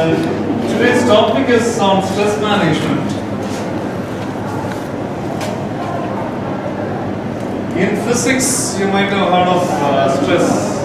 Today's topic is on stress management. In physics, you might have heard of stress.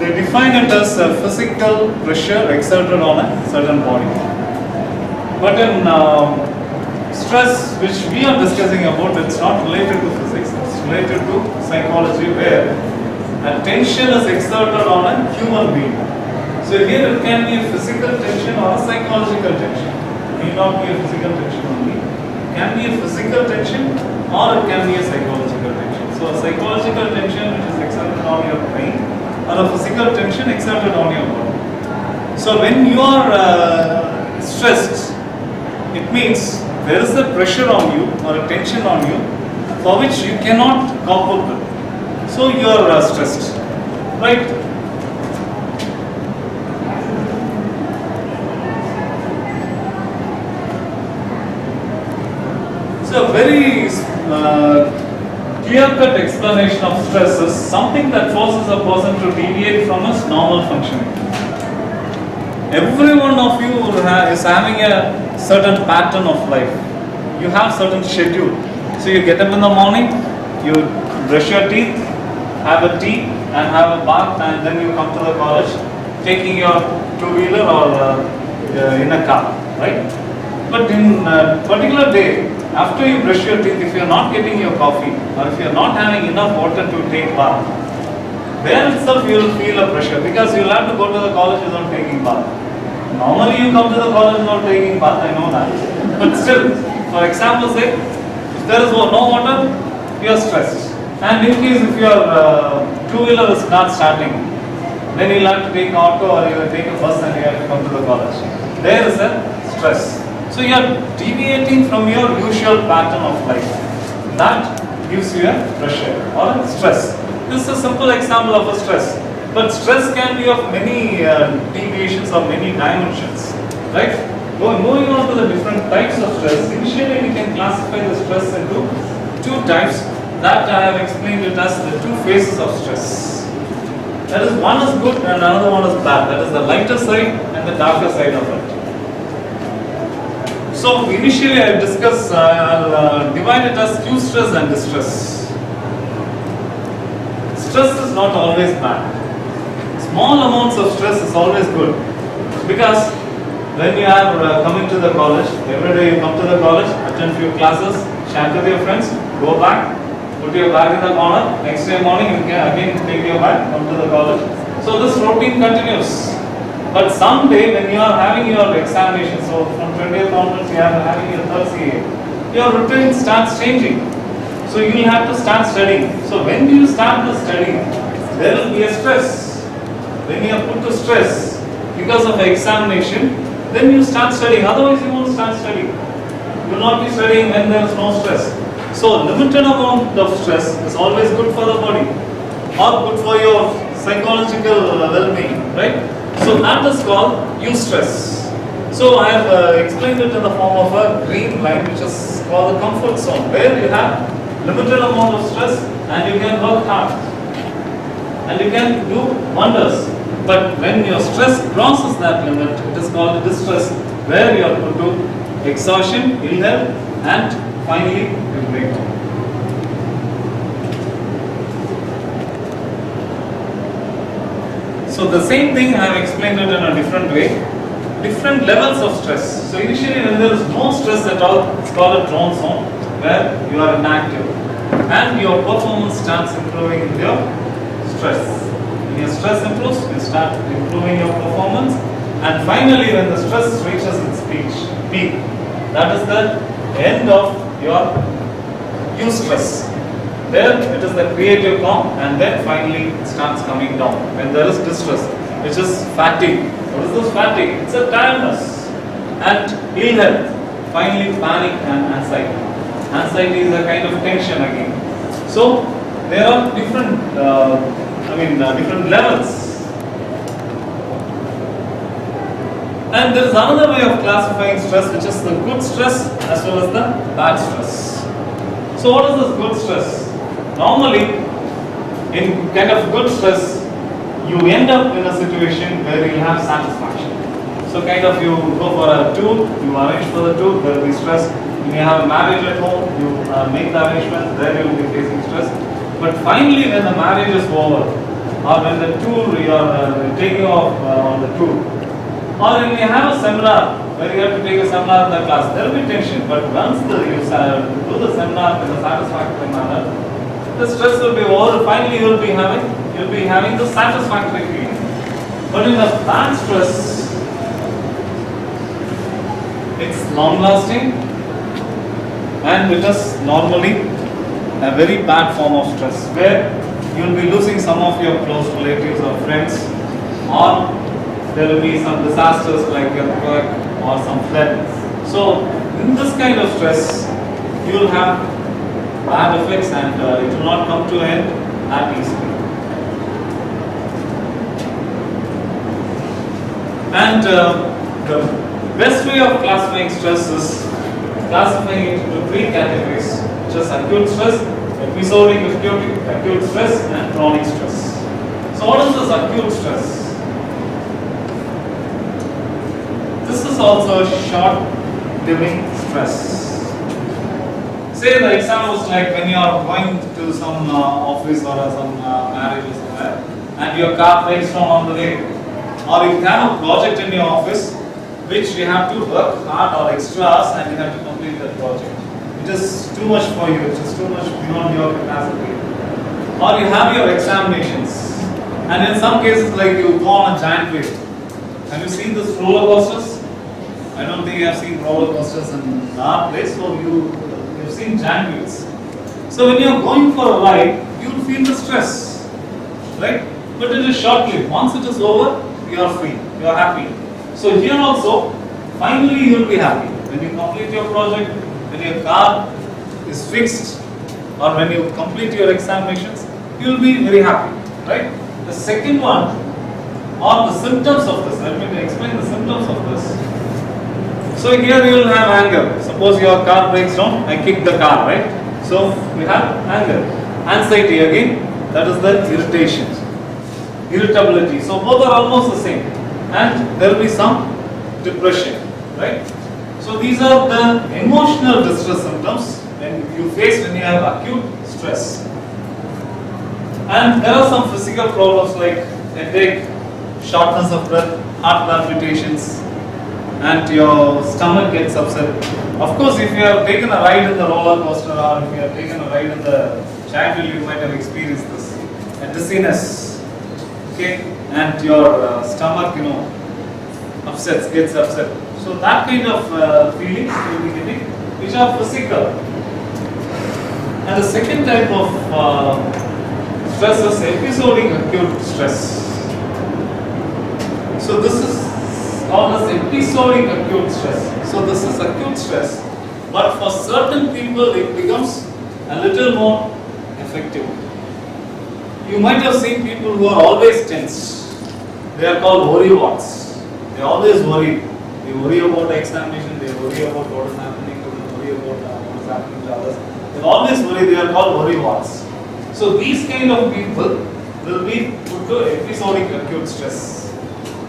They define it as a physical pressure exerted on a certain body. But in stress, which we are discussing about, it's not related to physics, it's related to psychology, where a tension is exerted on a human being. So here it can be a physical tension or a psychological tension. It may not be a physical tension only. It can be a physical tension or it can be a psychological tension. So a psychological tension which is exerted on your brain, or a physical tension exerted on your body. So when you are stressed, it means there is a pressure on you or a tension on you for which you cannot cope up with. So you are stressed, right? So a very clear-cut explanation of stress is something that forces a person to deviate from his normal functioning. Every one of you is having a certain pattern of life. You have certain schedule. So you get up in the morning, you brush your teeth, have a tea and have a bath, and then you come to the college taking your two-wheeler or in a car, right? But in a particular day, after you brush your teeth, if you are not getting your coffee or if you are not having enough water to take bath, there itself you will feel a pressure because you will have to go to the college without taking bath. Normally you come to the college without taking bath, I know that. But still, for example's sake, if there is no water, you are stressed. And in case if your two-wheeler is not starting, then you will have to take auto or you will take a bus and you have to come to the college. There is a stress. So you are deviating from your usual pattern of life. That gives you a pressure or a stress. This is a simple example of a stress. But stress can be of many deviations or many dimensions, right? Moving on to the different types of stress, initially we can classify the stress into two types that I have explained it as the two phases of stress. That is, one is good and another one is bad. That is the lighter side and the darker side of it. So initially I will divide it as eustress and distress. Stress is not always bad. Small amounts of stress is always good, because when you are coming to the college, every day you come to the college, attend few classes, chat with your friends, go back, put your bag in the corner, next day morning you can again take your bag, come to the college. So this routine continues. But someday when you are having your examination, so from 20th onwards you are having your third CA, your routine starts changing. So you will have to start studying. So when you start the studying, there will be a stress. When you are put to stress because of the examination, then you start studying. Otherwise you won't start studying. You will not be studying when there is no stress. So limited amount of stress is always good for the body or good for your psychological well-being, right? So that is called eustress. So I have explained it in the form of a green line, which is called the comfort zone, where you have limited amount of stress and you can work hard and you can do wonders. But when your stress crosses that limit, it is called distress, where you are put to exhaustion, ill health, and finally you break down. So the same thing I have explained it in a different way. Different levels of stress. So initially when there is no stress at all, it's called a drone zone, where you are inactive and your performance starts improving with your stress. When your stress improves, you start improving your performance, and finally when the stress reaches its peak, that is the end of your eustress. There it is the creative calm, and then finally it starts coming down when there is distress, which is fatigue. What is this fatigue? It's a tiredness and ill health. Finally panic and anxiety. Anxiety is a kind of tension again. So there are different different levels. And there is another way of classifying stress, which is the good stress as well as the bad stress. So what is this good stress? Normally, in kind of good stress, you end up in a situation where you have satisfaction. So kind of you go for a tour, you arrange for the tour, there will be stress. When you have a marriage at home, you make the arrangement, there you will be facing stress. But finally when the marriage is over, or when the tour, you are taking off on the tour, or when you have a seminar, where you have to take a seminar in the class, there will be tension. But once you do the seminar in a satisfactory manner, the stress will be over. Finally, you will be having the satisfactory feeling. But in the bad stress, it's long-lasting, and it is normally a very bad form of stress, where you will be losing some of your close relatives or friends, or there will be some disasters like earthquake or some flood. So, in this kind of stress, you will have bad effects, and it will not come to an end that easily. And the best way of classifying stress is classifying it into three categories, which is acute stress, episodic acute stress, and chronic stress. So what is this acute stress? This is also short living stress. Say the example is like when you are going to some office or some marriage or somewhere, and your car breaks down on the way, or you have a project in your office which you have to work hard or extra hours and you have to complete that project. It is too much for you, it is too much beyond your capacity. Or you have your examinations, and in some cases like you go on a giant wave. Have you seen this roller coasters? I don't think you have seen roller coasters in our place, so you've seen giant waves. So when you are going for a ride, you will feel the stress, right? But it is short-lived. Once it is over, you are free, you are happy. So here also, finally you will be happy. When you complete your project, when your car is fixed, or when you complete your examinations, you will be very happy, right? The second one, or the symptoms of this, let me explain the symptoms of this. So here you will have anger. Suppose your car breaks down, I kick the car, right? So we have anger. Anxiety again, that is the irritation. Irritability. So both are almost the same. And there will be some depression, right? So these are the emotional distress symptoms when you have acute stress. And there are some physical problems like headache, shortness of breath, heart palpitations, and your stomach gets upset. Of course, if you have taken a ride in the roller coaster or if you have taken a ride in the giant wheel, you might have experienced this. A dizziness, okay, and your stomach, gets upset. So that kind of feelings you will be getting, which are physical. And the second type of stress is episodic acute stress. So this is called as episodic acute stress. So this is acute stress, but for certain people it becomes a little more effective. You might have seen people who are always tense. They are called worrywarts. They always worry. They worry about the examination, they worry about what is happening, they worry about what is happening to others. They always worry, they are called worrywarts. So these kind of people will be put to episodic acute stress.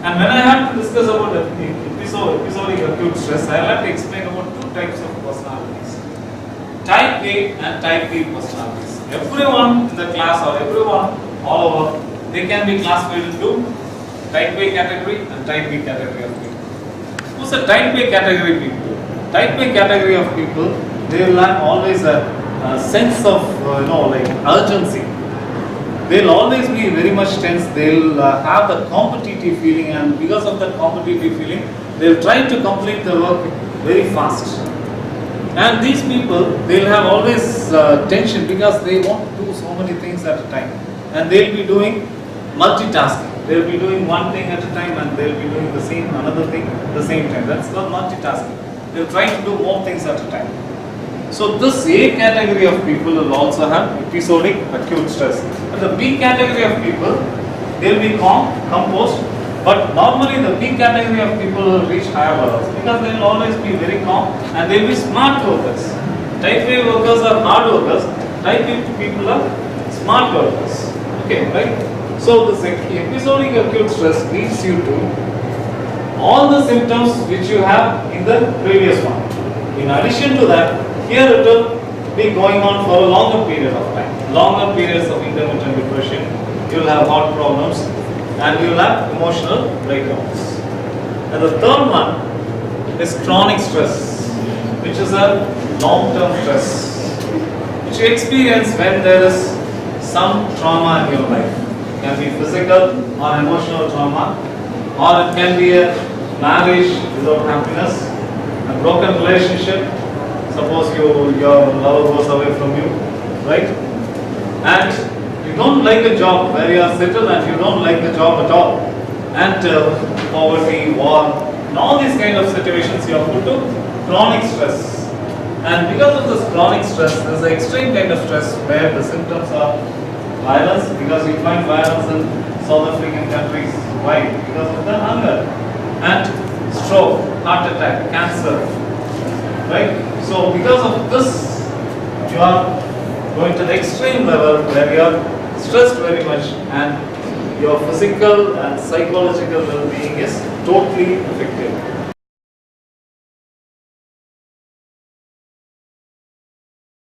And when I have to discuss about episodic acute stress, I will have to explain about two types of personalities. Type A and type B personalities. Everyone in the class or everyone all over, they can be classified into type A category and type B category of people. Who's the type A category people? Type A category of people, they will have always a sense of urgency. They'll always be very much tense. They'll have the competitive feeling, and because of that competitive feeling, they'll try to complete the work very fast. And these people, they'll have always tension because they want to do so many things at a time, and they'll be doing multitasking. They'll be doing one thing at a time, and they'll be doing another thing at the same time. That's called multitasking. They'll try to do more things at a time. So this A category of people will also have episodic acute stress. And the B category of people, they'll be calm, composed, but normally the B category of people will reach higher levels because they will always be very calm and they will be smart workers. Type A workers are hard workers, type B people are smart workers. Okay, right? So this episodic acute stress leads you to all the symptoms which you have in the previous one. In addition to that, here it will be going on for a longer period of time. Longer periods of intermittent depression, you will have heart problems and you will have emotional breakdowns. And the third one is chronic stress, which is a long-term stress, which you experience when there is some trauma in your life. It can be physical or emotional trauma, or it can be a marriage without happiness, a broken relationship. Suppose your lover goes away from you, right? And you don't like a job where you are settled and you don't like the job at all. And poverty, war, and all these kind of situations you are put to chronic stress. And because of this chronic stress, there is an extreme kind of stress where the symptoms are violence, because you find violence in South African countries. Why? Because of the hunger. And stroke, heart attack, cancer. Right? So because of this, you are going to the extreme level where you are stressed very much and your physical and psychological well-being is totally affected.